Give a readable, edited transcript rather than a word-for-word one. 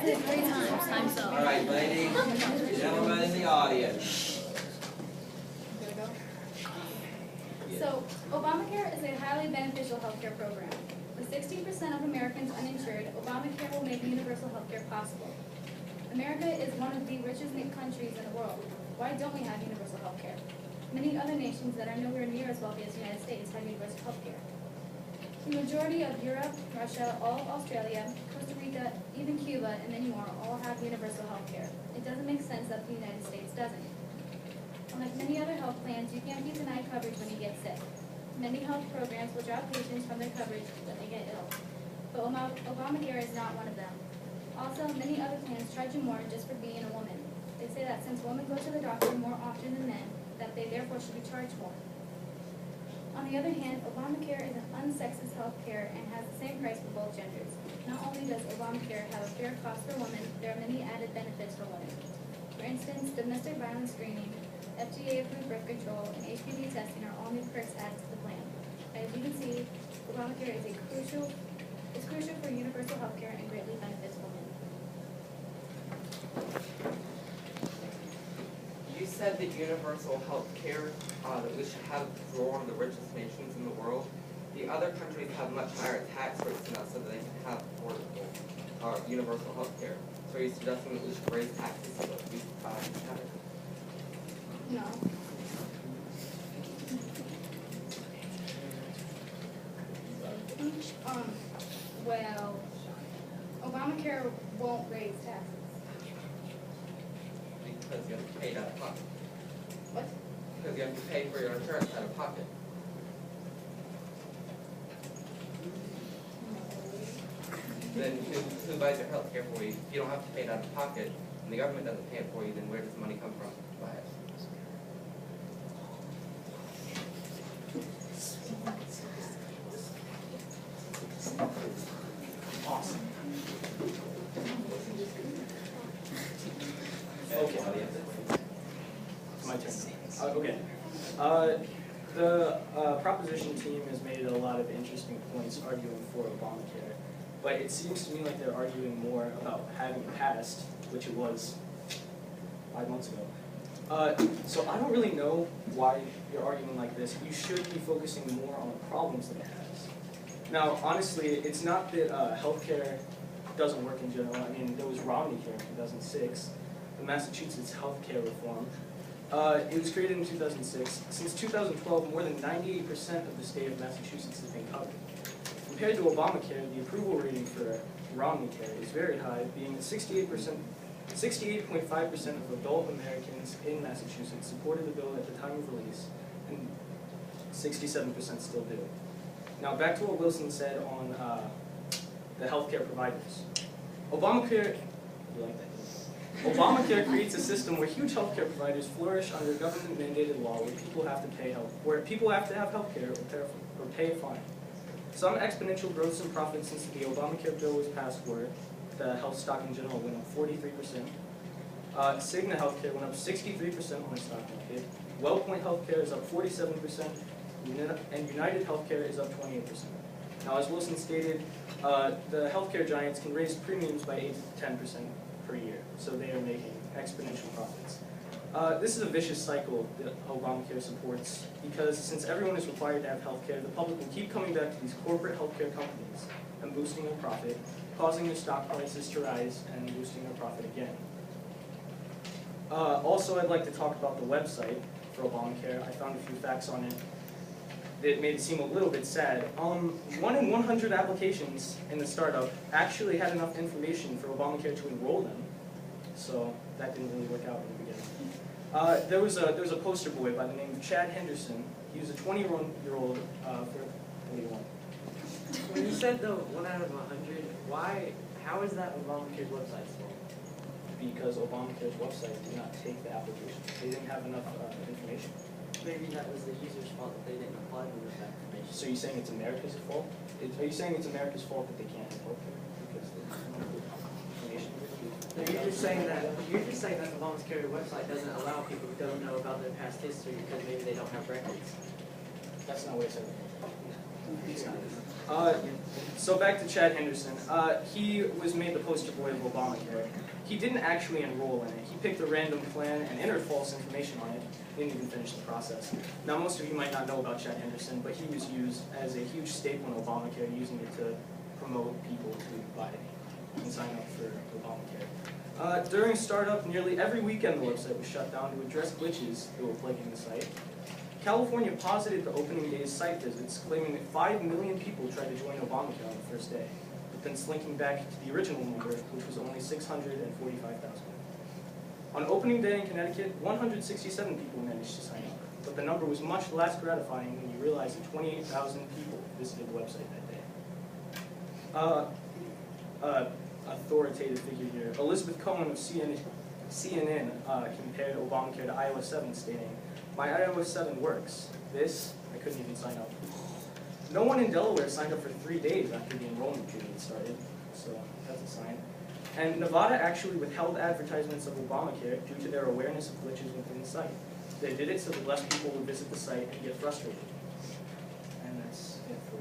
said 3 times. Time's up. All right, ladies and gentlemen in the audience. So, Obamacare is a highly beneficial healthcare program. With 60% of Americans uninsured, Obamacare will make universal healthcare possible. America is one of the richest countries in the world. Why don't we have universal healthcare? Many other nations that are nowhere near as wealthy as the United States have universal healthcare. The majority of Europe, Russia, all of Australia, Costa Rica, even Cuba, and many more all have universal healthcare. It doesn't make sense that the United States doesn't. Unlike many other health plans, you can't be denied coverage when you get sick. Many health programs will drop patients from their coverage when they get ill, but Obamacare is not one of them. Also, many other plans charge you more just for being a woman. They say that since women go to the doctor more often than men, that they therefore should be charged more. On the other hand, Obamacare is an unsexist health care and has the same price for both genders. Not only does Obamacare have a fair cost for women, there are many added benefits for women. For instance, domestic violence screening, FDA-approved birth control, and HPV testing are all new perks added to the plan. As you can see, Obamacare is crucial for universal health care and greatly benefits women. You said that universal health care, that we should have for one of the richest nations in the world. The other countries have much higher tax rates than us so that they can have affordable universal health care. So are you suggesting that we should raise taxes so that we have it? No. Well, Obamacare won't raise taxes. Because you have to pay it out of pocket. What? Because you have to pay for your insurance out of pocket. Then who buys your health care for you? If you don't have to pay it out of pocket, and the government doesn't pay it for you, then where does the money come from to buy it? Awesome. Okay. It's my turn. Okay. The proposition team has made a lot of interesting points arguing for Obamacare, but it seems to me like they're arguing more about having it passed, which it was 5 months ago. So I don't really know why you're arguing like this. You should be focusing more on the problems that it has. Now, honestly, it's not that healthcare doesn't work in general. I mean, there was Romney here in 2006, the Massachusetts healthcare reform. It was created in 2006. Since 2012, more than 98% of the state of Massachusetts has been covered. Compared to Obamacare, the approval rating for Romneycare is very high, being 68.5% of adult Americans in Massachusetts supported the bill at the time of release, and 67% still do. Now back to what Wilson said on the healthcare providers. Obamacare, you like that? Obamacare creates a system where huge healthcare providers flourish under government-mandated law where people have to have healthcare or pay a fine. Some exponential growth in profits since the Obamacare bill was passed were the health stock in general went up 43%. Cigna Healthcare went up 63% on the stock market. WellPoint Healthcare is up 47%, and United Healthcare is up 28%. Now, as Wilson stated, the healthcare giants can raise premiums by 8 to 10% per year, so they are making exponential profits. This is a vicious cycle that Obamacare supports because since everyone is required to have healthcare, the public will keep coming back to these corporate healthcare companies and boosting their profit, causing their stock prices to rise and boosting their profit again. Also, I'd like to talk about the website for Obamacare. I found a few facts on it that made it seem a little bit sad. 1 in 100 applications in the startup actually had enough information for Obamacare to enroll them, so that didn't really work out in the beginning. There was a poster boy by the name of Chad Henderson. He was a 20-year-old for 41. When you said the 1 out of 100, how is that Obamacare's website's fault? Because Obamacare's website did not take the application. They didn't have enough information. Maybe that was the user's fault that they didn't apply to that information. So you're saying it's America's fault? Are you saying it's America's fault that they can't have healthcare because they don't have the information? No, you're just saying that the Obamacare website doesn't allow people who don't know about their past history because maybe they don't have records. That's not what I said. He's not. So back to Chad Henderson. He was made the poster boy of Obamacare. He didn't actually enroll in it. He picked a random plan and entered false information on it. Didn't even finish the process. Now, most of you might not know about Chad Henderson, but he was used as a huge staple in Obamacare, using it to promote people to buy and sign up for Obamacare. During startup, nearly every weekend the website was shut down to address glitches that were plaguing the site. California posited the opening day's site visits, claiming that 5 million people tried to join Obamacare on the first day, but then slinking back to the original number, which was only 645,000. On opening day in Connecticut, 167 people managed to sign up, but the number was much less gratifying when you realize that 28,000 people visited the website that day. Authoritative figure here, Elizabeth Cohen of CNN compared Obamacare to iOS 7, stating, "My iOS 7 works. This, I couldn't even sign up." No one in Delaware signed up for 3 days after the enrollment period started, so that's a sign. And Nevada actually withheld advertisements of Obamacare due to their awareness of glitches within the site. They did it so that less people would visit the site and get frustrated. And that's it for